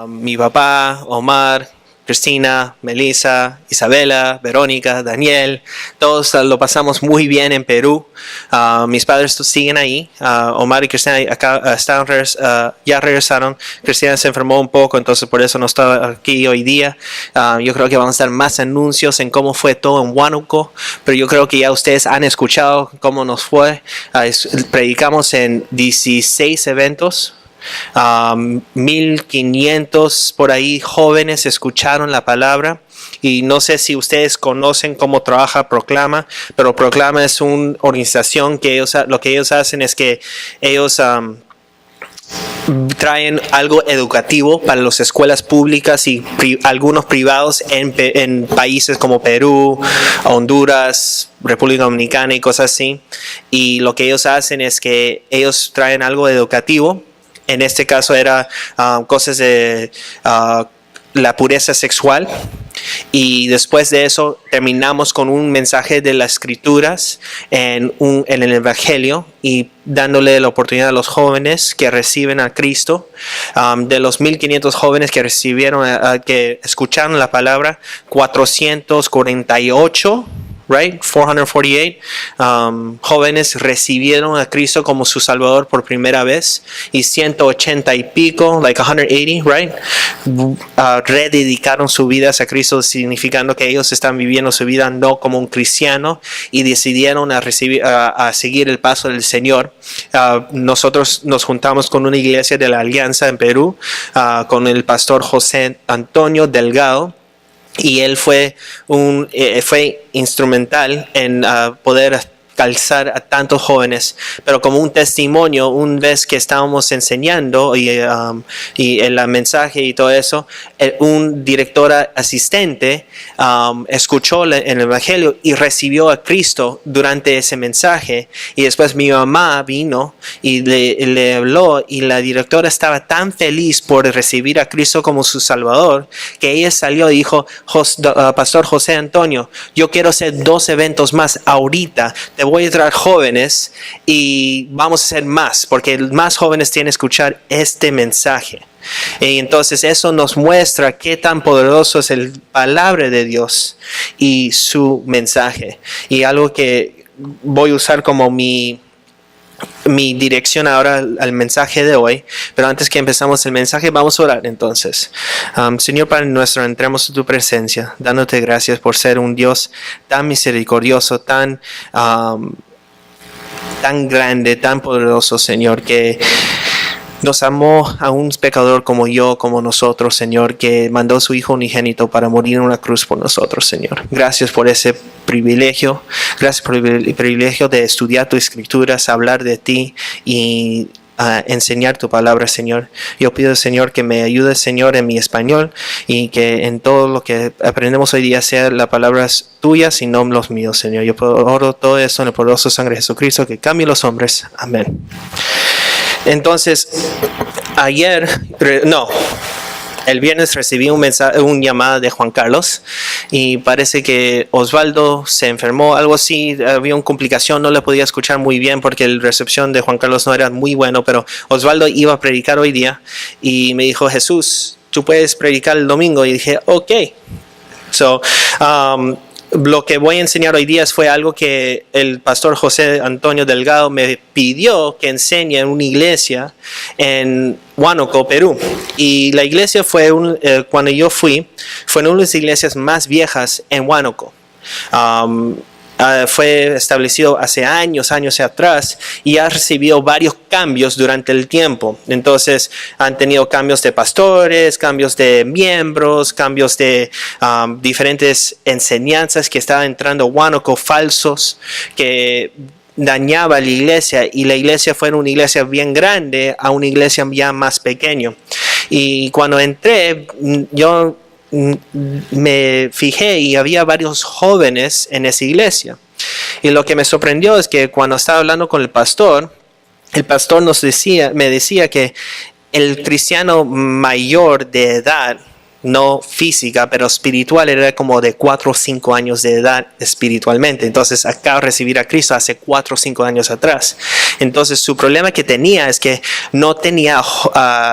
Mi papá, Omar, Cristina, Melissa, Isabela, Verónica, Daniel, todos lo pasamos muy bien en Perú. Mis padres siguen ahí. Omar y Cristina ya regresaron. Cristina se enfermó un poco, entonces por eso no está aquí hoy día. Yo creo que vamos a dar más anuncios en cómo fue todo en Huánuco, pero yo creo que ya ustedes han escuchado cómo nos fue. Predicamos en 16 eventos. 1500 por ahí jóvenes escucharon la palabra, y no sé si ustedes conocen cómo trabaja Proclama, pero Proclama es una organización que lo que ellos hacen es que ellos traen algo educativo para las escuelas públicas y algunos privados en países como Perú, Honduras, República Dominicana y cosas así. Y lo que ellos hacen es que ellos traen algo educativo. En este caso era cosas de la pureza sexual, y después de eso terminamos con un mensaje de las escrituras en el evangelio, y dándole la oportunidad a los jóvenes que reciben a Cristo. De los 1500 jóvenes que que escucharon la palabra, 448 448 jóvenes recibieron a Cristo como su Salvador por primera vez, y 180 y pico, 180, rededicaron sus vidas a Cristo, significando que ellos están viviendo su vida no como un cristiano y decidieron a seguir el paso del Señor. Nosotros nos juntamos con una iglesia de la Alianza en Perú, con el pastor José Antonio Delgado. Y él fue instrumental en poder calzar a tantos jóvenes, pero como un testimonio, una vez que estábamos enseñando y el mensaje y todo eso, un director asistente escuchó el evangelio y recibió a Cristo durante ese mensaje, y después mi mamá vino y le habló, y la directora estaba tan feliz por recibir a Cristo como su Salvador, que ella salió y dijo: Pastor José Antonio, yo quiero hacer 2 eventos más ahorita, te voy a traer jóvenes y vamos a hacer más, porque más jóvenes tienen que escuchar este mensaje. Y entonces eso nos muestra qué tan poderoso es la palabra de Dios y su mensaje. Y algo que voy a usar como mi dirección ahora al mensaje de hoy, pero antes que empezamos el mensaje, vamos a orar entonces. Señor Padre nuestro, entremos en tu presencia, dándote gracias por ser un Dios tan misericordioso, tan grande, tan poderoso, Señor, que nos amó a un pecador como yo, como nosotros, Señor, que mandó a su Hijo unigénito para morir en una cruz por nosotros, Señor. Gracias por ese privilegio. Gracias por el privilegio de estudiar tus escrituras, hablar de ti y enseñar tu palabra, Señor. Yo pido, Señor, que me ayudes, Señor, en mi español, y que en todo lo que aprendemos hoy día sea las palabras tuyas y no los míos, Señor. Yo oro todo eso en el poderoso sangre de Jesucristo, que cambie los hombres. Amén. Entonces, el viernes recibí un llamado de Juan Carlos, y parece que Osvaldo se enfermó, algo así, había una complicación, no le podía escuchar muy bien porque la recepción de Juan Carlos no era muy bueno, pero Osvaldo iba a predicar hoy día y me dijo: Jesús, tú puedes predicar el domingo, y dije: ok. Lo que voy a enseñar hoy día fue algo que el pastor José Antonio Delgado me pidió que enseñe en una iglesia en Huánuco, Perú. Y la iglesia cuando yo fue una de las iglesias más viejas en Huánuco. Fue establecido hace años atrás, y ha recibido varios cambios durante el tiempo. Entonces han tenido cambios de pastores, cambios de miembros, cambios de diferentes enseñanzas que estaban entrando a Huánuco, falsos, que dañaba la iglesia, y la iglesia fue una iglesia bien grande a una iglesia ya más pequeña. Y cuando entré, yo me fijé y había varios jóvenes en esa iglesia, y lo que me sorprendió es que cuando estaba hablando con el pastor me decía que el cristiano mayor de edad no física, pero espiritual, era como de 4 o 5 años de edad espiritualmente. Entonces acaba de recibir a Cristo hace 4 o 5 años atrás. Entonces su problema que tenía es que no tenía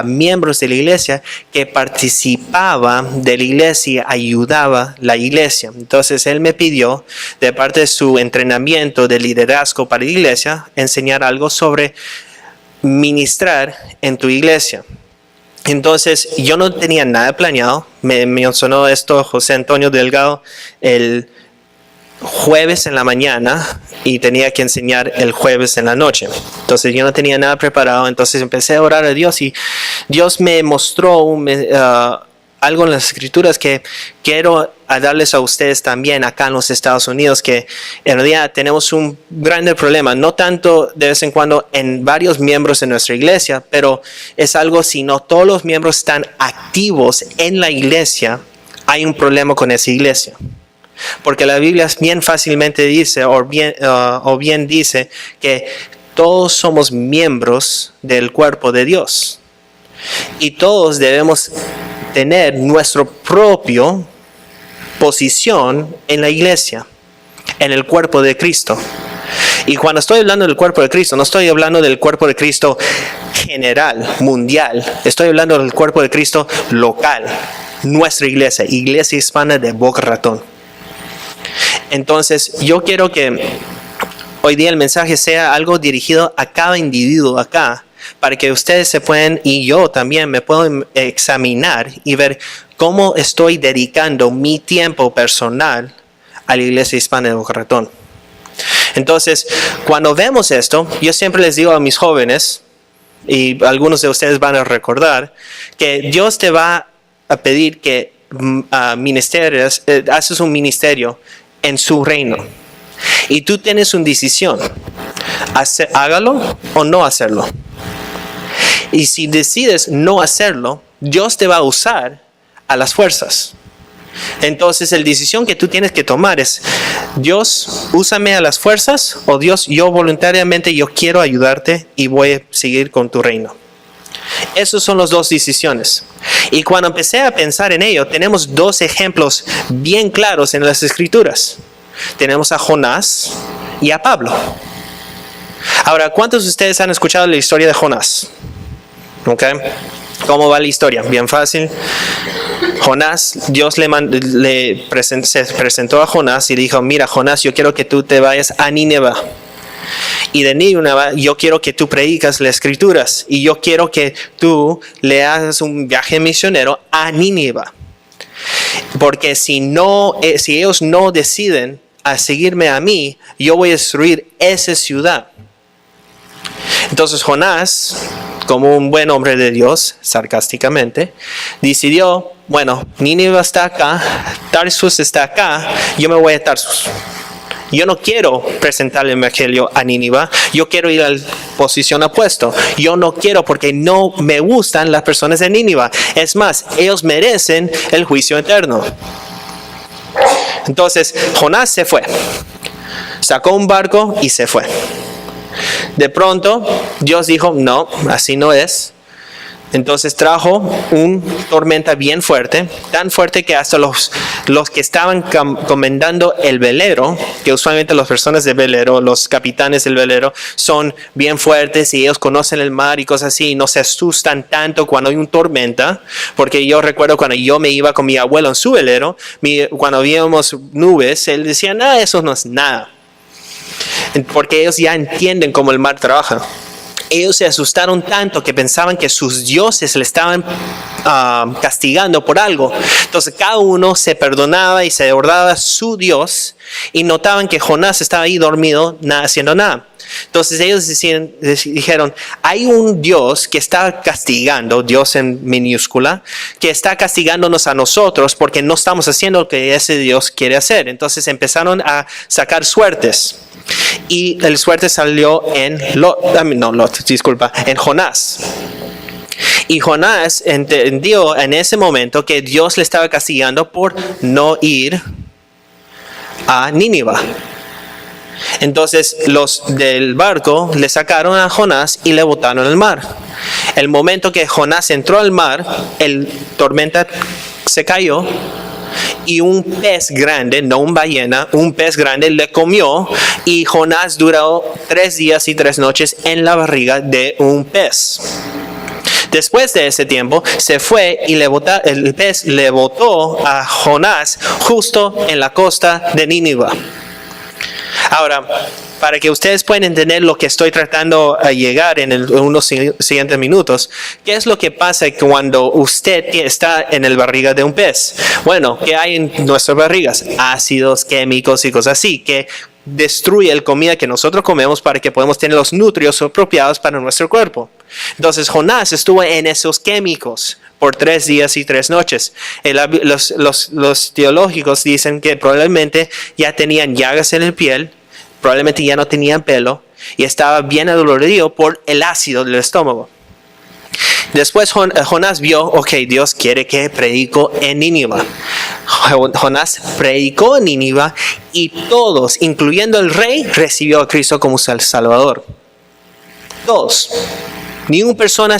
miembros de la iglesia que participaban de la iglesia, ayudaba la iglesia. Entonces él me pidió, de parte de su entrenamiento de liderazgo para la iglesia, enseñar algo sobre ministrar en tu iglesia. Entonces yo no tenía nada planeado. Me mencionó esto José Antonio Delgado el jueves en la mañana y tenía que enseñar el jueves en la noche. Entonces yo no tenía nada preparado. Entonces empecé a orar a Dios y Dios me mostró algo en las escrituras que quiero darles a ustedes también acá en los Estados Unidos, que en realidad tenemos un grande problema, no tanto de vez en cuando en varios miembros de nuestra iglesia, pero es algo si no todos los miembros están activos en la iglesia, hay un problema con esa iglesia. Porque la Biblia bien fácilmente dice, o bien dice, que todos somos miembros del cuerpo de Dios. Y todos debemos tener nuestra propia posición en la iglesia, en el cuerpo de Cristo. Y cuando estoy hablando del cuerpo de Cristo, no estoy hablando del cuerpo de Cristo general, mundial. Estoy hablando del cuerpo de Cristo local, nuestra iglesia, Iglesia Hispana de Boca Ratón. Entonces, yo quiero que hoy día el mensaje sea algo dirigido a cada individuo acá, para que ustedes se puedan, y yo también me puedo examinar y ver cómo estoy dedicando mi tiempo personal a la Iglesia Hispana de Boca Ratón. Entonces, cuando vemos esto, yo siempre les digo a mis jóvenes, y algunos de ustedes van a recordar, que Dios te va a pedir que haces un ministerio en su reino. Y tú tienes una decisión, hágalo o no hacerlo. Y si decides no hacerlo, Dios te va a usar a las fuerzas. Entonces la decisión que tú tienes que tomar es, Dios, úsame a las fuerzas, o Dios, yo voluntariamente yo quiero ayudarte y voy a seguir con tu reino. Esas son las dos decisiones. Y cuando empecé a pensar en ello, tenemos dos ejemplos bien claros en las Escrituras. Tenemos a Jonás y a Pablo. Ahora, ¿cuántos de ustedes han escuchado la historia de Jonás? ¿Okay? ¿Cómo va la historia? Bien fácil. Jonás, Dios se presentó a Jonás y dijo, mira Jonás, yo quiero que tú te vayas a Nínive. Y de Nínive yo quiero que tú predicas las escrituras. Y yo quiero que tú le hagas un viaje misionero a Nínive. Porque si ellos no deciden a seguirme a mí, yo voy a destruir esa ciudad. Entonces Jonás, como un buen hombre de Dios, sarcásticamente, decidió, bueno, Nínive está acá, Tarsus está acá, yo me voy a Tarsus. Yo no quiero presentar el evangelio a Nínive, yo quiero ir a la posición opuesta. Yo no quiero porque no me gustan las personas de Nínive. Es más, ellos merecen el juicio eterno. Entonces, Jonás se fue. Sacó un barco y se fue. De pronto, Dios dijo, no, así no es. Entonces trajo una tormenta bien fuerte, tan fuerte que hasta los que estaban comandando el velero, que usualmente las personas del velero, los capitanes del velero, son bien fuertes y ellos conocen el mar y cosas así, y no se asustan tanto cuando hay una tormenta, porque yo recuerdo cuando yo me iba con mi abuelo en su velero, cuando veíamos nubes, él decía, no, eso no es nada. Porque ellos ya entienden cómo el mar trabaja. Ellos se asustaron tanto que pensaban que sus dioses le estaban castigando por algo. Entonces cada uno se perdonaba y se recordaba su Dios y notaban que Jonás estaba ahí dormido, haciendo nada. Entonces ellos dijeron, hay un Dios que está castigando, Dios en minúscula, que está castigándonos a nosotros porque no estamos haciendo lo que ese Dios quiere hacer. Entonces empezaron a sacar suertes. Y el suerte salió en Jonás. Y Jonás entendió en ese momento que Dios le estaba castigando por no ir a Nínive. Entonces los del barco le sacaron a Jonás y le botaron al mar. El momento que Jonás entró al mar, el tormenta se cayó y un pez grande, no una ballena, un pez grande le comió y Jonás duró 3 días y 3 noches en la barriga de un pez. Después de ese tiempo se fue y el pez le botó a Jonás justo en la costa de Nínive. Ahora, para que ustedes puedan entender lo que estoy tratando a llegar en unos siguientes minutos, ¿qué es lo que pasa cuando usted está en el barriga de un pez? Bueno, ¿qué hay en nuestras barrigas? Ácidos, químicos y cosas así, que destruye la comida que nosotros comemos para que podamos tener los nutrientes apropiados para nuestro cuerpo. Entonces Jonás estuvo en esos químicos por 3 días y 3 noches. Los teológicos dicen que probablemente ya tenían llagas en la piel, probablemente ya no tenían pelo y estaba bien adolorido por el ácido del estómago. Después Jonás vio, ok, Dios quiere que predico en Nínive. Jonás predicó en Nínive y todos, incluyendo el rey, recibió a Cristo como Salvador. Todos. Ninguna persona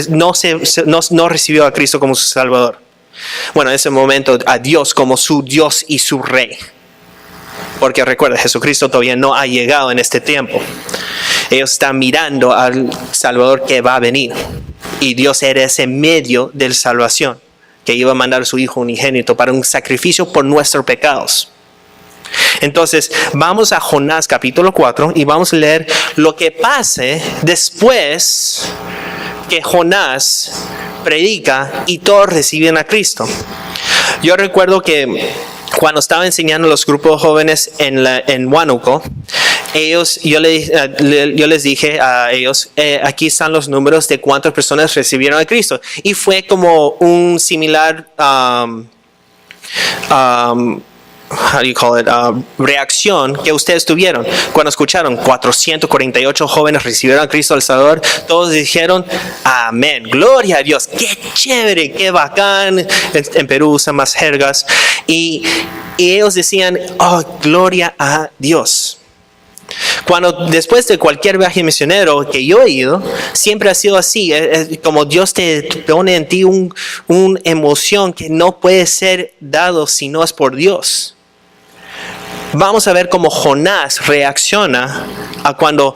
no recibió a Cristo como su Salvador. Bueno, en ese momento a Dios como su Dios y su Rey. Porque recuerda, Jesucristo todavía no ha llegado en este tiempo. Ellos están mirando al Salvador que va a venir. Y Dios era ese medio de salvación, que iba a mandar a su Hijo unigénito para un sacrificio por nuestros pecados. Entonces, vamos a Jonás capítulo 4 y vamos a leer lo que pase después que Jonás predica y todos reciben a Cristo. Yo recuerdo que cuando estaba enseñando a los grupos jóvenes en Huánuco, yo les dije a ellos, aquí están los números de cuántas personas recibieron a Cristo. Y fue como un similar reacción que ustedes tuvieron cuando escucharon 448 jóvenes recibieron a Cristo el Salvador. Todos dijeron amén, gloria a Dios, qué chévere, qué bacán. En Perú usan más jergas y ellos decían, oh, gloria a Dios. Cuando después de cualquier viaje misionero que yo he ido, siempre ha sido así, como Dios te pone en ti una emoción que no puede ser dado si no es por Dios. Vamos a ver cómo Jonás reacciona a cuando,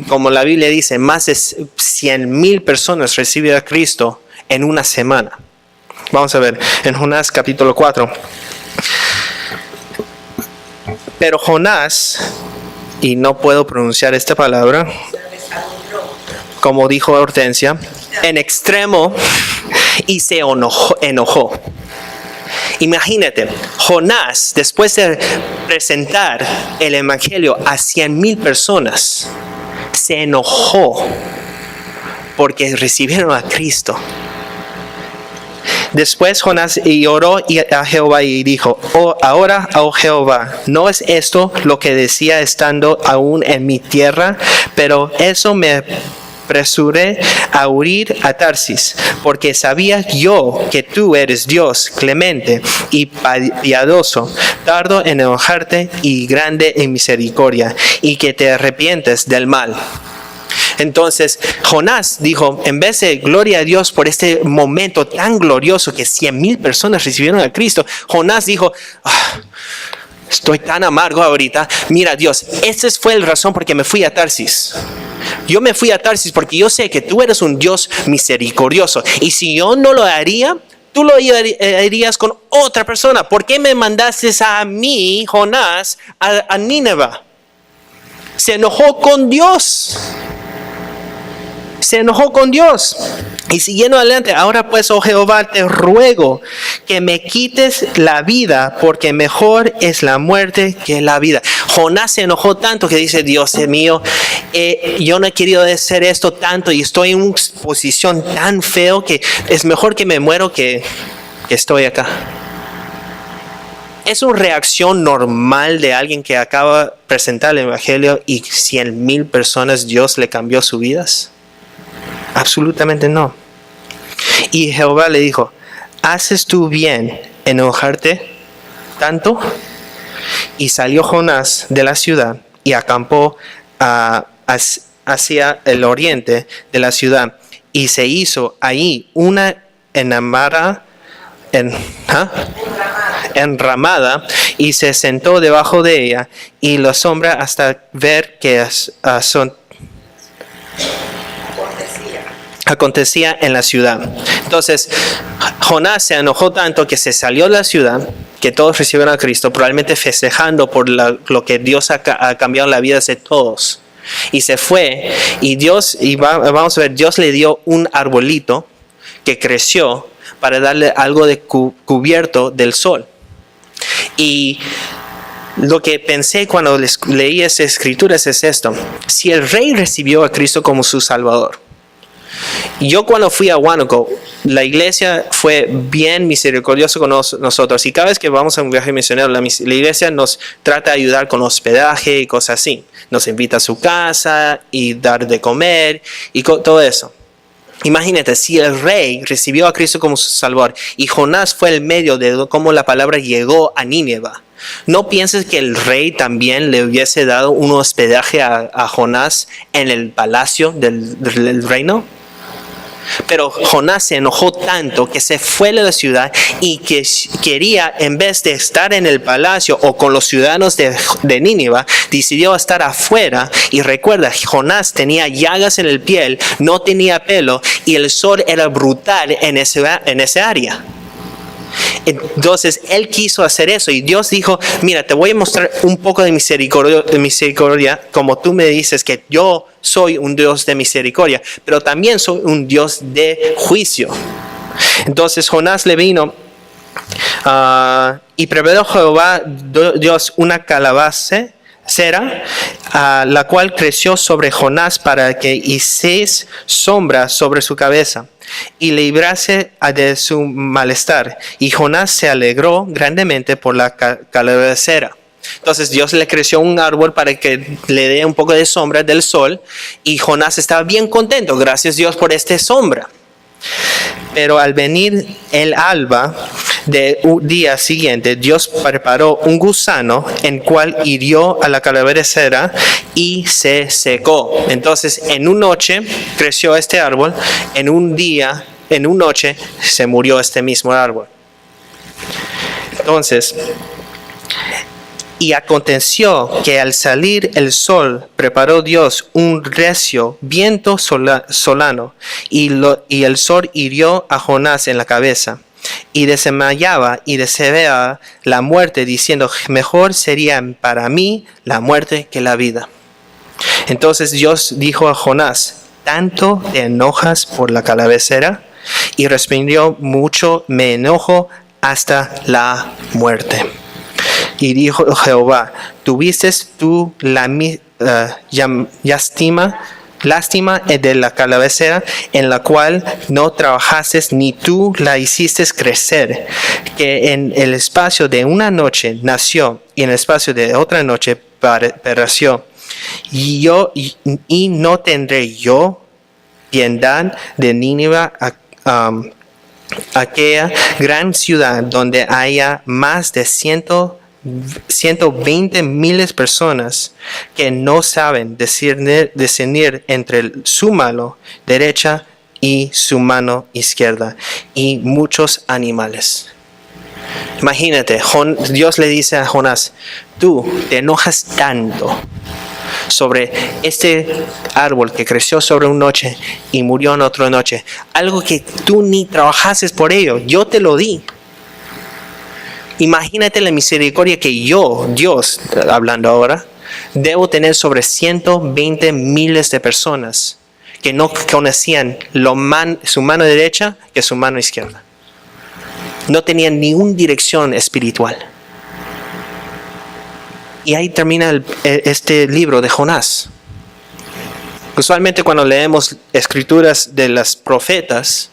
como la Biblia dice, más de 100,000 personas reciben a Cristo en una semana. Vamos a ver en Jonás capítulo 4. Pero Jonás, y no puedo pronunciar esta palabra, como dijo Hortensia, en extremo, y se enojó. Imagínate, Jonás, después de presentar el evangelio a 100,000 personas, se enojó porque recibieron a Cristo. Después Jonás oró a Jehová y dijo, ahora, oh Jehová, ¿no es esto lo que decía estando aún en mi tierra? Pero eso me apresuré a huir a Tarsis, porque sabía yo que tú eres Dios clemente y piadoso, tardo en enojarte y grande en misericordia, y que te arrepientes del mal. Entonces Jonás dijo, en vez de gloria a Dios por este momento tan glorioso que 100,000 personas recibieron a Cristo, Jonás dijo, estoy tan amargo ahorita. Mira Dios, esa fue la razón por que me fui a Tarsis. Yo me fui a Tarsis porque yo sé que tú eres un Dios misericordioso. Y si yo no lo haría, tú lo harías con otra persona. ¿Por qué me mandaste a mí, Jonás, a Nínive? Se enojó con Dios. Se enojó con Dios. Y siguiendo adelante, ahora pues, oh Jehová, te ruego que me quites la vida, porque mejor es la muerte que la vida. Jonás se enojó tanto que dice, Dios mío, yo no he querido hacer esto tanto y estoy en una posición tan feo que es mejor que me muero que estoy acá. ¿Es una reacción normal de alguien que acaba de presentar el evangelio y 100,000 personas Dios le cambió sus vidas? Absolutamente no. Y Jehová le dijo, ¿haces tú bien en enojarte tanto? Y salió Jonás de la ciudad y acampó hacia el oriente de la ciudad. Y se hizo ahí una enramada enramada, y se sentó debajo de ella y la sombra hasta ver que acontecía en la ciudad. Entonces Jonás se enojó tanto que se salió de la ciudad, que todos recibieron a Cristo, probablemente festejando por lo que Dios ha cambiado la vida de todos. Y se fue, y vamos a ver, Dios le dio un arbolito que creció para darle algo de cubierto del sol. Y lo que pensé cuando leí esas escrituras es esto: si el rey recibió a Cristo como su Salvador, yo cuando fui a Huánuco, la iglesia fue bien misericordiosa con nosotros, y cada vez que vamos a un viaje misionero, la iglesia nos trata de ayudar con hospedaje y cosas así. Nos invita a su casa y dar de comer y todo eso. Imagínate, si el rey recibió a Cristo como su Salvador y Jonás fue el medio de cómo la palabra llegó a Nínive, ¿no piensas que el rey también le hubiese dado un hospedaje a Jonás en el palacio del reino? Pero Jonás se enojó tanto que se fue de la ciudad y que quería, en vez de estar en el palacio o con los ciudadanos de Nínive, decidió estar afuera. Y recuerda, Jonás tenía llagas en el piel, no tenía pelo, y el sol era brutal en ese área. Entonces él quiso hacer eso, y Dios dijo: mira, te voy a mostrar un poco de misericordia, como tú me dices que yo soy un Dios de misericordia, pero también soy un Dios de juicio. Entonces Jonás le vino y preparó Jehová Dios una cera, la cual creció sobre Jonás para que hiciese sombra sobre su cabeza y librase de su malestar. Y Jonás se alegró grandemente por la calabacera. Entonces Dios le creció un árbol para que le dé un poco de sombra del sol, y Jonás estaba bien contento. Gracias Dios por esta sombra. Pero al venir el alba del día siguiente, Dios preparó un gusano, en cual hirió a la calabacera y se secó. Entonces en una noche creció este árbol, en una noche se murió este mismo árbol. Entonces, y aconteció que al salir el sol, preparó Dios un recio viento solano, y el sol hirió a Jonás en la cabeza, y desmayaba y deseaba la muerte, diciendo: mejor sería para mí la muerte que la vida. Entonces Dios dijo a Jonás: ¿tanto te enojas por la calabacera? Y respondió: mucho me enojo hasta la muerte. Y dijo Jehová: ¿tuviste tú lástima de la calabacera, en la cual no trabajaste, ni tú la hiciste crecer, que en el espacio de una noche nació, y en el espacio de otra noche pereció? Y no tendré yo piedad de Nínive, aquella gran ciudad donde haya más de 120,000 personas que no saben discernir entre su mano derecha y su mano izquierda, y muchos animales. Imagínate, Dios le dice a Jonás: tú te enojas tanto sobre este árbol que creció sobre una noche y murió en otra noche, algo que tú ni trabajaste por ello, yo te lo di. Imagínate la misericordia que yo, Dios, hablando ahora, debo tener sobre 120,000 de personas que no conocían su mano derecha que su mano izquierda. No tenían ninguna dirección espiritual. Y ahí termina este libro de Jonás. Usualmente cuando leemos escrituras de los profetas,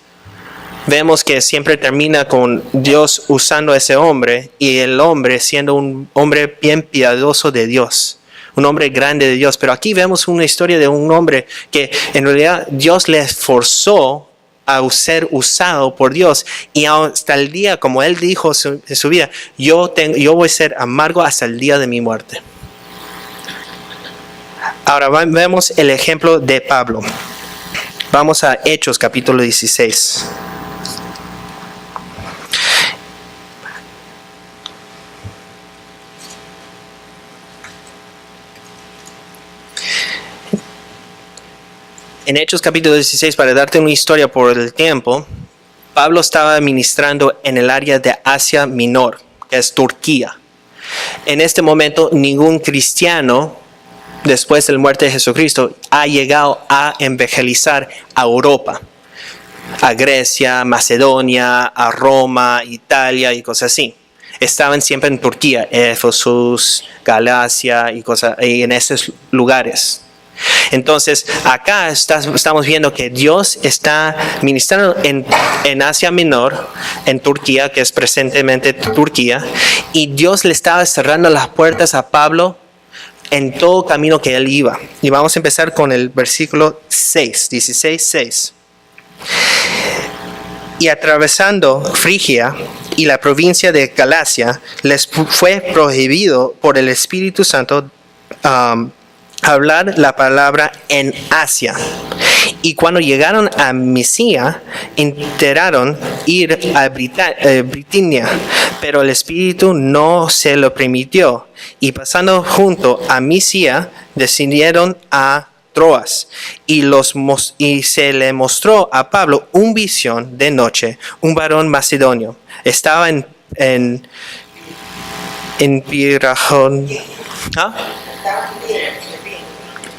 vemos que siempre termina con Dios usando a ese hombre, y el hombre siendo un hombre bien piadoso de Dios, un hombre grande de Dios. Pero aquí vemos una historia de un hombre que en realidad Dios le esforzó a ser usado por Dios, y hasta el día, como él dijo en su vida: yo voy a ser amargo hasta el día de mi muerte. Ahora vemos el ejemplo de Pablo. Vamos a Hechos capítulo 16. En Hechos capítulo 16, para darte una historia por el tiempo, Pablo estaba ministrando en el área de Asia Menor, que es Turquía. En este momento, ningún cristiano, después de la muerte de Jesucristo, ha llegado a evangelizar a Europa, a Grecia, Macedonia, a Roma, Italia y cosas así. Estaban siempre en Turquía, Éfeso, Galacia y en esos lugares. Entonces, acá estamos viendo que Dios está ministrando en Asia Menor, en Turquía, que es presentemente Turquía, y Dios le estaba cerrando las puertas a Pablo en todo camino que él iba. Y vamos a empezar con el versículo 6, 16, 6. Y atravesando Frigia y la provincia de Galacia, les fue prohibido por el Espíritu Santo hablar la palabra en Asia. Y cuando llegaron a Misia, intentaron ir a Bitinia, pero el Espíritu no se lo permitió. Y pasando junto a Misia, descendieron a Troas. Y se le mostró a Pablo una visión de noche, un varón macedonio. Estaba en Pirajón. ¿Ah?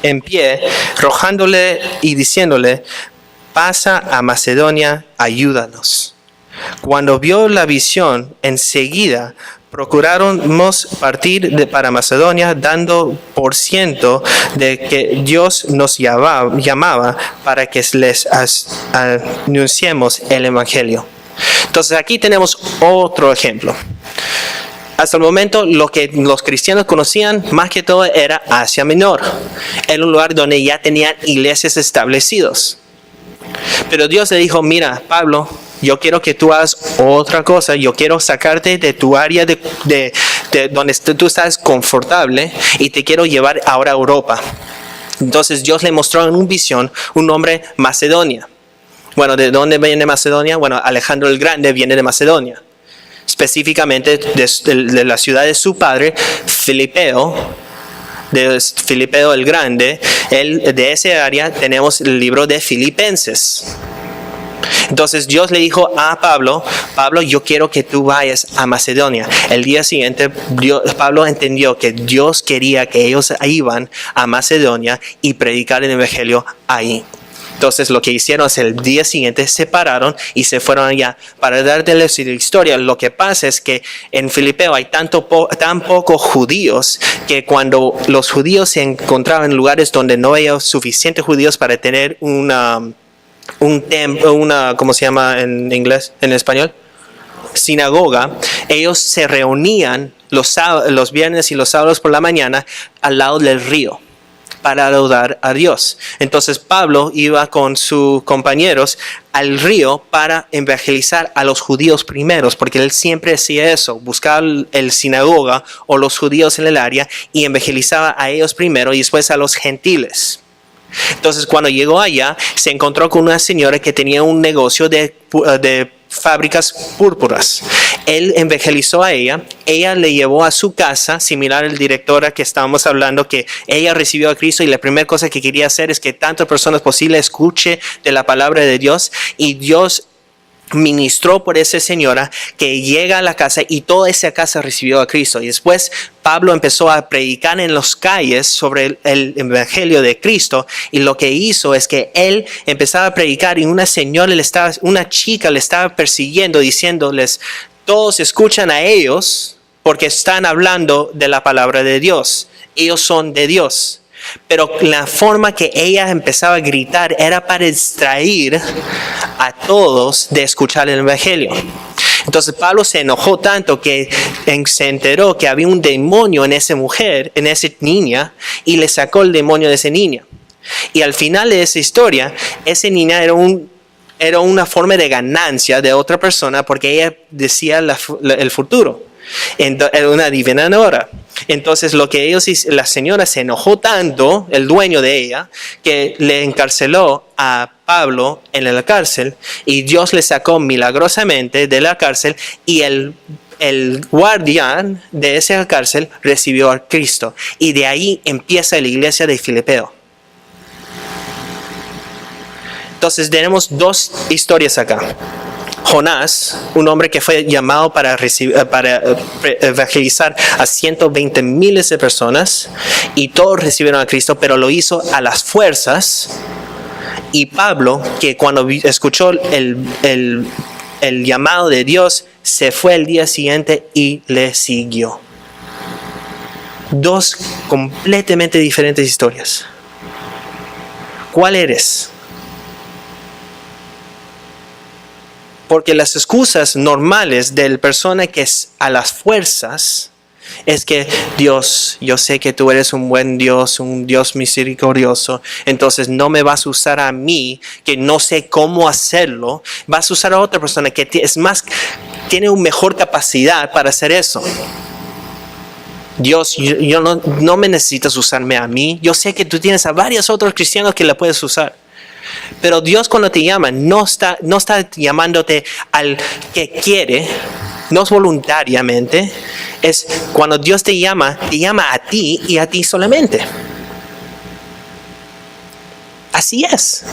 En pie, rogándole y diciéndole: pasa a Macedonia, ayúdanos. Cuando vio la visión, enseguida procuráramos partir para Macedonia, dando por ciento de que Dios nos llamaba para que les anunciemos el Evangelio. Entonces aquí tenemos otro ejemplo. Hasta el momento lo que los cristianos conocían más que todo era Asia Menor. Era un lugar donde ya tenían iglesias establecidos. Pero Dios le dijo: mira, Pablo, yo quiero que tú hagas otra cosa. Yo quiero sacarte de tu área de donde tú estás confortable y te quiero llevar ahora a Europa. Entonces Dios le mostró en una visión un hombre Macedonia. Bueno, ¿de dónde viene Macedonia? Bueno, Alejandro el Grande viene de Macedonia. Específicamente de la ciudad de su padre, Filipeo, de Filipeo el Grande. De ese área tenemos el libro de Filipenses. Entonces Dios le dijo a Pablo: Pablo, yo quiero que tú vayas a Macedonia. El día siguiente Pablo entendió que Dios quería que ellos iban a Macedonia y predicar el evangelio ahí. Entonces lo que hicieron es el día siguiente se pararon y se fueron allá. Para darles la historia, lo que pasa es que en Filipeo hay tan pocos judíos que cuando los judíos se encontraban en lugares donde no había suficientes judíos para tener ¿cómo se llama en inglés, en español? Sinagoga, ellos se reunían los viernes y los sábados por la mañana al lado del río para adorar a Dios. Entonces Pablo iba con sus compañeros al río para evangelizar a los judíos primeros, porque él siempre hacía eso, buscaba el sinagoga o los judíos en el área y evangelizaba a ellos primero y después a los gentiles. Entonces cuando llegó allá se encontró con una señora que tenía un negocio de fábricas púrpuras. Él evangelizó a ella le llevó a su casa, similar al directora que estábamos hablando, que ella recibió a Cristo y la primera cosa que quería hacer es que tantas personas posible escuche de la palabra de Dios, y Dios ministró por esa señora que llega a la casa y toda esa casa recibió a Cristo. Y después Pablo empezó a predicar en las calles sobre el evangelio de Cristo, y lo que hizo es que él empezaba a predicar y una chica le estaba persiguiendo diciéndoles: todos escuchan a ellos porque están hablando de la palabra de Dios, ellos son de Dios. Pero la forma que ella empezaba a gritar era para distraer a todos de escuchar el evangelio. Entonces Pablo se enojó tanto que se enteró que había un demonio en esa mujer, en esa niña, y le sacó el demonio de esa niña. Y al final de esa historia, esa niña era una forma de ganancia de otra persona, porque ella decía el futuro. Era una adivinadora. Entonces la señora se enojó tanto, el dueño de ella, que le encarceló a Pablo en la cárcel, y Dios le sacó milagrosamente de la cárcel, y el guardián de esa cárcel recibió a Cristo, y de ahí empieza la iglesia de Filipeo. Entonces tenemos dos historias acá. Jonás, un hombre que fue llamado para evangelizar a 120,000 de personas, y todos recibieron a Cristo, pero lo hizo a las fuerzas. Y Pablo, que cuando escuchó el llamado de Dios, se fue el día siguiente y le siguió. Dos completamente diferentes historias. ¿Cuál eres? Porque las excusas normales de la persona que es a las fuerzas es que Dios, yo sé que tú eres un buen Dios, un Dios misericordioso, entonces no me vas a usar a mí, que no sé cómo hacerlo, vas a usar a otra persona que es más, tiene una mejor capacidad para hacer eso. Dios, yo no me necesitas usarme a mí, yo sé que tú tienes a varios otros cristianos que la puedes usar. Pero Dios, cuando te llama, no está llamándote al que quiere, no es voluntariamente. Es cuando Dios te llama a ti y a ti solamente. Así es.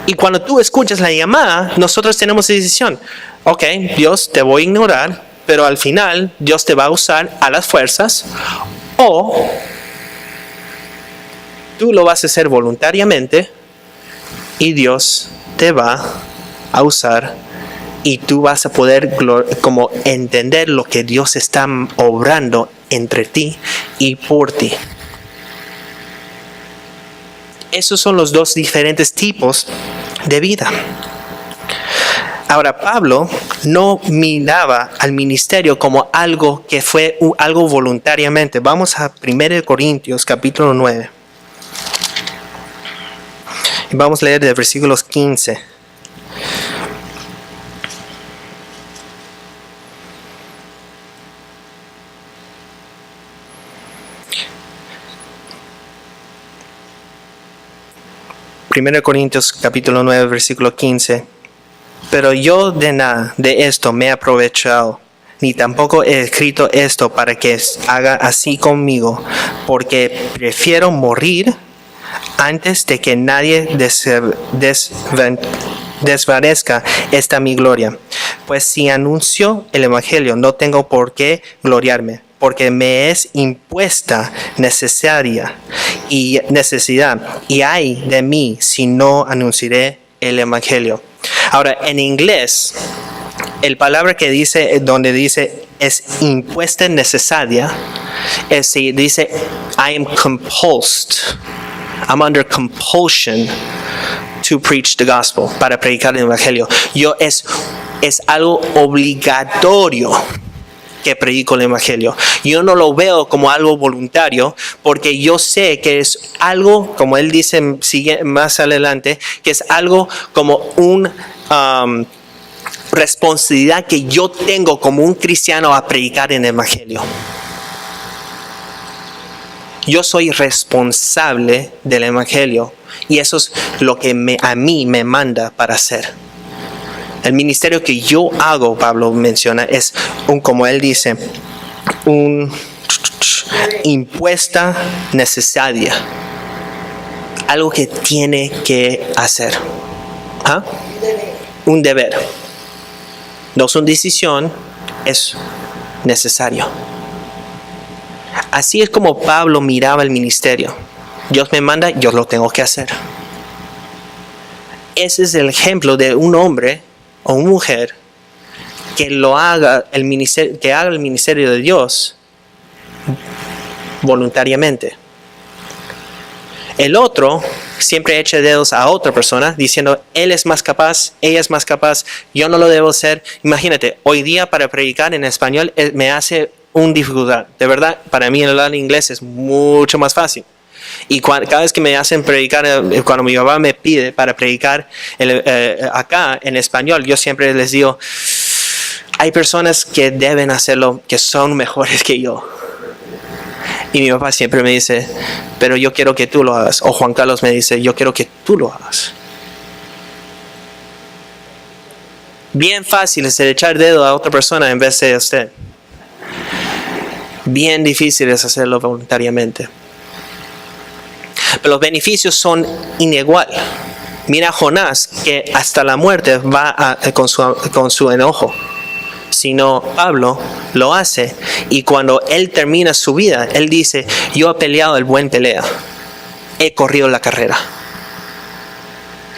Y cuando tú escuchas la llamada, nosotros tenemos la decisión. Ok, Dios, te voy a ignorar, pero al final Dios te va a usar a las fuerzas, o tú lo vas a hacer voluntariamente y Dios te va a usar y tú vas a poder como entender lo que Dios está obrando entre ti y por ti. Esos son los dos diferentes tipos de vida. Ahora, Pablo no miraba al ministerio como algo que fue algo voluntariamente. Vamos a 1 Corintios capítulo 9. Y vamos a leer de versículos 15. Primero Corintios capítulo 9, versículo 15. Pero yo de nada de esto me he aprovechado, ni tampoco he escrito esto para que haga así conmigo, porque prefiero morir antes de que nadie desvanezca esta mi gloria. Pues si anuncio el evangelio, no tengo por qué gloriarme, porque me es impuesta necesidad, y ay de mí si no anunciaré el evangelio. Ahora, en inglés, el palabra que dice, donde dice es impuesta necesaria, dice I am compulsed. I'm under compulsion to preach the gospel, para predicar el evangelio. Es algo obligatorio que predico el evangelio. Yo no lo veo como algo voluntario, porque yo sé que es algo, como él dice sigue más adelante, que es algo como un responsabilidad que yo tengo como un cristiano a predicar en el evangelio. Yo soy responsable del evangelio, y eso es lo que a mí me manda para hacer. El ministerio que yo hago, Pablo menciona, es como él dice, un impuesta necesaria. Algo que tiene que hacer. ¿Ah? Un deber. No es una decisión, es necesario. Así es como Pablo miraba el ministerio. Dios me manda, yo lo tengo que hacer. Ese es el ejemplo de un hombre o una mujer que haga el ministerio de Dios voluntariamente. El otro siempre echa dedos a otra persona diciendo, él es más capaz, ella es más capaz, yo no lo debo hacer. Imagínate, hoy día para predicar en español me hace una dificultad. De verdad, para mí hablar inglés es mucho más fácil. Y cada vez que me hacen predicar, cuando mi papá me pide para predicar acá en español, yo siempre les digo, hay personas que deben hacerlo, que son mejores que yo. Y mi papá siempre me dice, pero yo quiero que tú lo hagas. O Juan Carlos me dice, yo quiero que tú lo hagas. Bien fácil es echar dedo a otra persona en vez de a usted. Bien difícil es hacerlo voluntariamente. Pero los beneficios son iniguales. Mira a Jonás, que hasta la muerte va con su enojo. Sino Pablo lo hace, y cuando él termina su vida, él dice: yo he peleado el buen pelea, he corrido la carrera,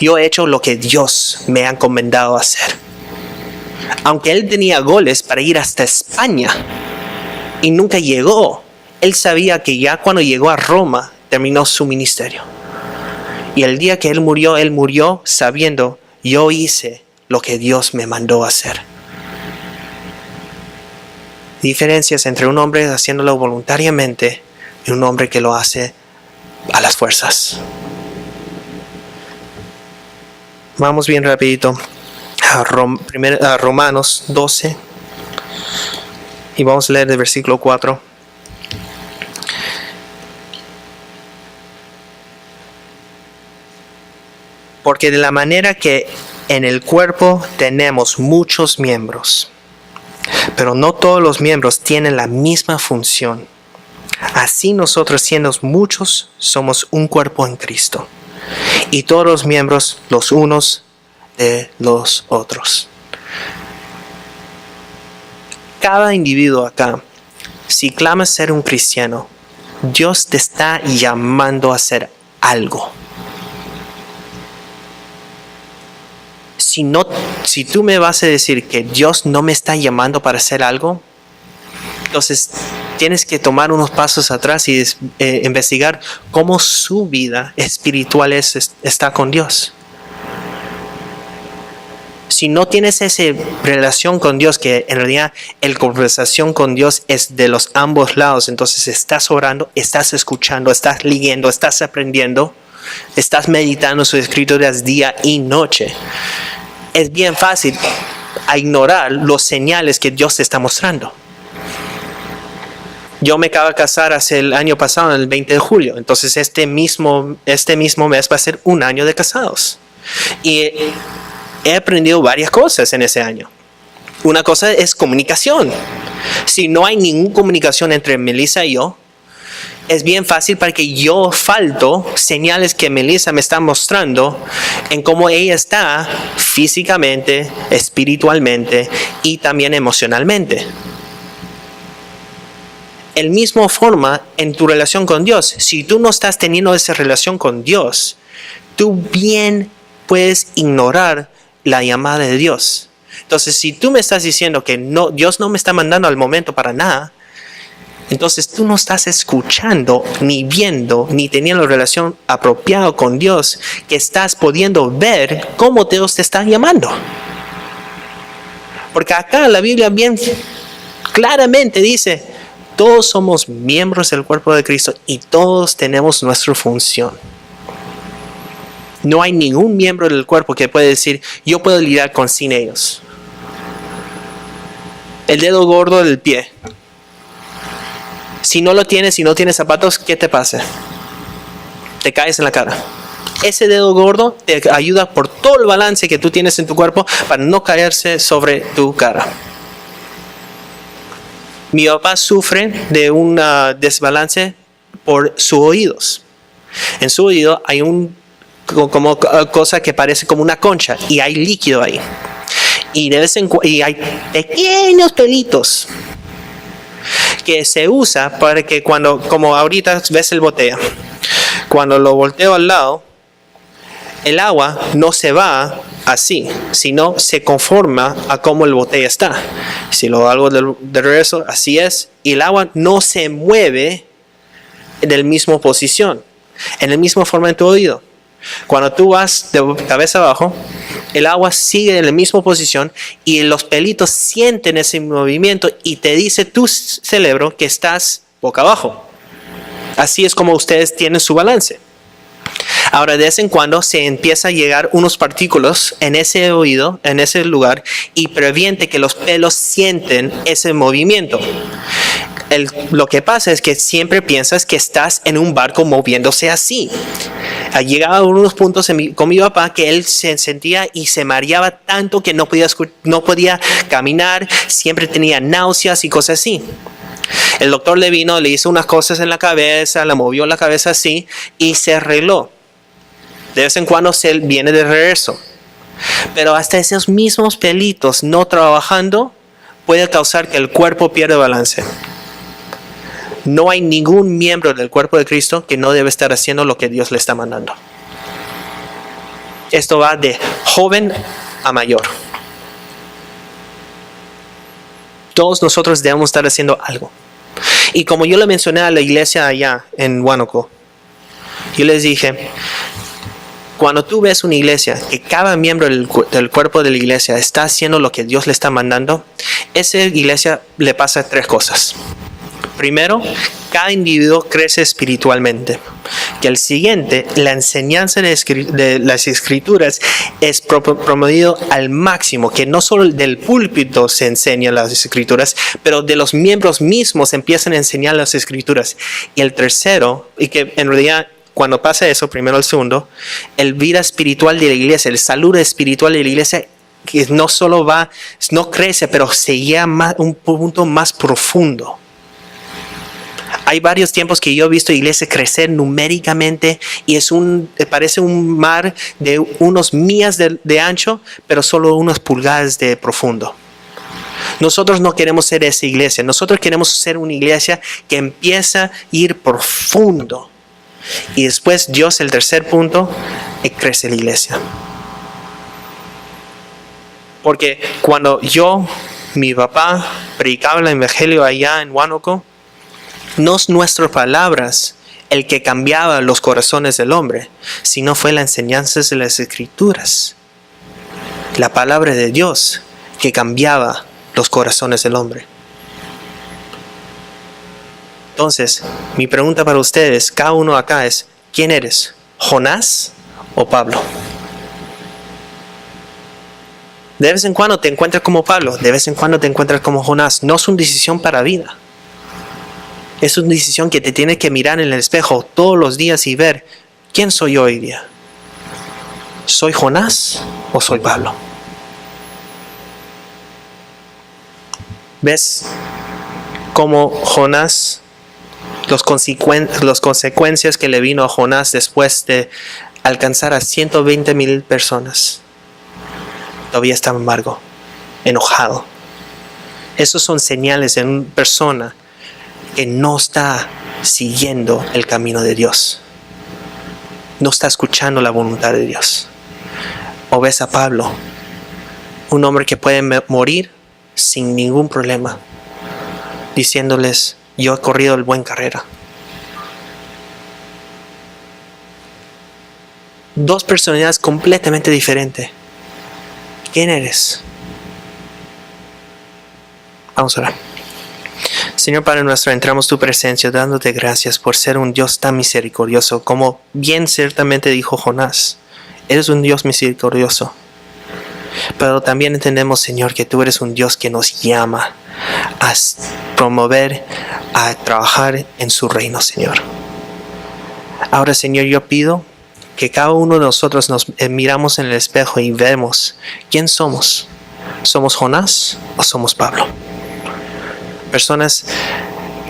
yo he hecho lo que Dios me ha encomendado hacer. Aunque él tenía goles para ir hasta España y nunca llegó, él sabía que ya cuando llegó a Roma terminó su ministerio. Y el día que él murió sabiendo: yo hice lo que Dios me mandó hacer. Diferencias entre un hombre haciéndolo voluntariamente y un hombre que lo hace a las fuerzas. Vamos bien rapidito a Romanos 12 y vamos a leer el versículo 4. Porque de la manera que en el cuerpo tenemos muchos miembros, pero no todos los miembros tienen la misma función. Así nosotros, siendo muchos, somos un cuerpo en Cristo, y todos los miembros los unos de los otros. Cada individuo acá, si clamas ser un cristiano, Dios te está llamando a hacer algo. Si tú me vas a decir que Dios no me está llamando para hacer algo, entonces tienes que tomar unos pasos atrás y investigar cómo su vida espiritual está con Dios. Si no tienes esa relación con Dios, que en realidad la conversación con Dios es de los ambos lados, entonces estás orando, estás escuchando, estás leyendo, estás aprendiendo, estás meditando sus escrituras día y noche. Es bien fácil ignorar los señales que Dios te está mostrando. Yo me acabo de casar hace el año pasado, el 20 de julio. Entonces este mismo mes va a ser un año de casados. Y he aprendido varias cosas en ese año. Una cosa es comunicación. Si no hay ninguna comunicación entre Melissa y yo, es bien fácil para que yo falto señales que Melissa me está mostrando en cómo ella está físicamente, espiritualmente y también emocionalmente. El mismo forma en tu relación con Dios. Si tú no estás teniendo esa relación con Dios, tú bien puedes ignorar la llamada de Dios. Entonces, si tú me estás diciendo que no, Dios no me está mandando al momento para nada, entonces tú no estás escuchando, ni viendo, ni teniendo relación apropiada con Dios, que estás pudiendo ver cómo Dios te está llamando. Porque acá la Biblia bien claramente dice: todos somos miembros del cuerpo de Cristo y todos tenemos nuestra función. No hay ningún miembro del cuerpo que puede decir: yo puedo lidiar sin ellos. El dedo gordo del pie. Si no lo tienes, si no tienes zapatos, ¿qué te pasa? Te caes en la cara. Ese dedo gordo te ayuda por todo el balance que tú tienes en tu cuerpo para no caerse sobre tu cara. Mi papá sufre de un desbalance por sus oídos. En su oído hay como cosa que parece como una concha y hay líquido ahí. Y de vez en cuando hay pequeños pelitos que se usa para que como ahorita ves el botella, cuando lo volteo al lado, el agua no se va así, sino se conforma a cómo el botella está. Si lo hago de regreso, así es, y el agua no se mueve en la misma posición, en la misma forma en tu oído. Cuando tú vas de cabeza abajo, el agua sigue en la misma posición y los pelitos sienten ese movimiento y te dice tu cerebro que estás boca abajo. Así es como ustedes tienen su balance. Ahora, de vez en cuando se empieza a llegar unos partículas en ese oído, en ese lugar, y previene que los pelos sienten ese movimiento. Lo que pasa es que siempre piensas que estás en un barco moviéndose así. Llegaba a unos puntos con mi papá que él se sentía y se mareaba tanto que no podía caminar, siempre tenía náuseas y cosas así. El doctor le hizo unas cosas en la cabeza, le movió la cabeza así y se arregló. De vez en cuando se viene de regreso. Pero hasta esos mismos pelitos no trabajando puede causar que el cuerpo pierda balance. No hay ningún miembro del cuerpo de Cristo que no debe estar haciendo lo que Dios le está mandando. Esto va de joven a mayor. Todos nosotros debemos estar haciendo algo. Y como yo le mencioné a la iglesia allá en Huánuco, yo les dije, cuando tú ves una iglesia que cada miembro del cuerpo de la iglesia está haciendo lo que Dios le está mandando, esa iglesia le pasa 3 cosas. Primero, cada individuo crece espiritualmente. Que el siguiente, la enseñanza de las escrituras es promovido al máximo, que no solo del púlpito se enseñan las escrituras, pero de los miembros mismos empiezan a enseñar las escrituras. Y el tercero, y que en realidad cuando pasa eso, primero el segundo, el vida espiritual de la iglesia, el salud espiritual de la iglesia, que no solo no crece, pero se llega a un punto más profundo. Hay varios tiempos que yo he visto iglesias crecer numéricamente y parece un mar de unos millas de ancho, pero solo unas pulgadas de profundo. Nosotros no queremos ser esa iglesia. Nosotros queremos ser una iglesia que empieza a ir profundo. Y después Dios, el tercer punto, crece la iglesia. Porque cuando mi papá predicaba el evangelio allá en Huánuco, no es nuestras palabras el que cambiaba los corazones del hombre, sino fue la enseñanza de las escrituras. La palabra de Dios que cambiaba los corazones del hombre. Entonces, mi pregunta para ustedes, cada uno acá es, ¿quién eres? ¿Jonás o Pablo? De vez en cuando te encuentras como Pablo, de vez en cuando te encuentras como Jonás. No es una decisión para vida. Es una decisión que te tienes que mirar en el espejo todos los días y ver, ¿quién soy yo hoy día? ¿Soy Jonás o soy Pablo? ¿Ves cómo Jonás, las consecuencias que le vino a Jonás después de alcanzar a 120,000 personas? Todavía está amargo, enojado. Esos son señales de una persona que no está siguiendo el camino de Dios. No está escuchando la voluntad de Dios. O ves a Pablo, un hombre que puede morir sin ningún problema, diciéndoles, yo he corrido el buen carrera. 2 personalidades completamente diferentes. ¿Quién eres? Vamos a orar. Señor Padre nuestro, entramos tu presencia dándote gracias por ser un Dios tan misericordioso, como bien ciertamente dijo Jonás. Eres un Dios misericordioso. Pero también entendemos, Señor, que tú eres un Dios que nos llama a promover, a trabajar en su reino, Señor. Ahora, Señor, yo pido que cada uno de nosotros nos miramos en el espejo y vemos quién somos. ¿Somos Jonás o somos Pablo? Personas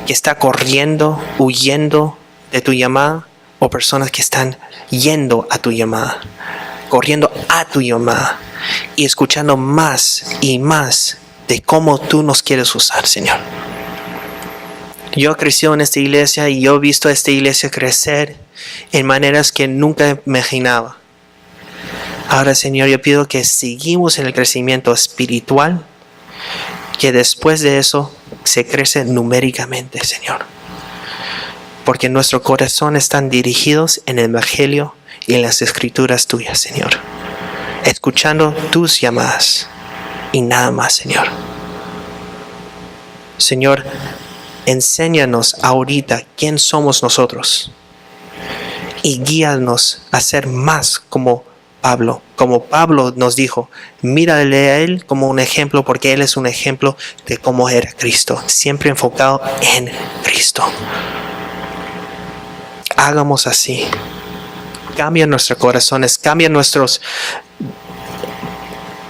que están corriendo, huyendo de tu llamada, o personas que están yendo a tu llamada, corriendo a tu llamada y escuchando más y más de cómo tú nos quieres usar, Señor. Yo he crecido en esta iglesia y yo he visto a esta iglesia crecer en maneras que nunca imaginaba. Ahora, Señor, yo pido que seguimos en el crecimiento espiritual, que después de eso se crece numéricamente, Señor. Porque nuestros corazones están dirigidos en el evangelio y en las escrituras tuyas, Señor. Escuchando tus llamadas y nada más, Señor. Señor, enséñanos ahorita quién somos nosotros y guíanos a ser más como Pablo. Como Pablo nos dijo, mírale a él como un ejemplo, porque él es un ejemplo de cómo era Cristo, siempre enfocado en Cristo. Hagamos así. Cambia nuestros corazones, cambia nuestras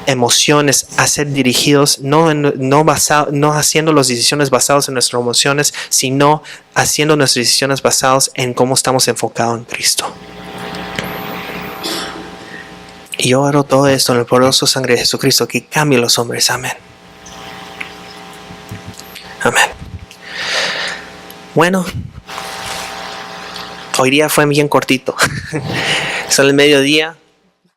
emociones a ser dirigidos, no haciendo las decisiones basadas en nuestras emociones, sino haciendo nuestras decisiones basadas en cómo estamos enfocados en Cristo. Y yo oro todo esto en el poderoso sangre de Jesucristo que cambie los hombres. Amén. Amén. Bueno, hoy día fue bien cortito. Es el mediodía.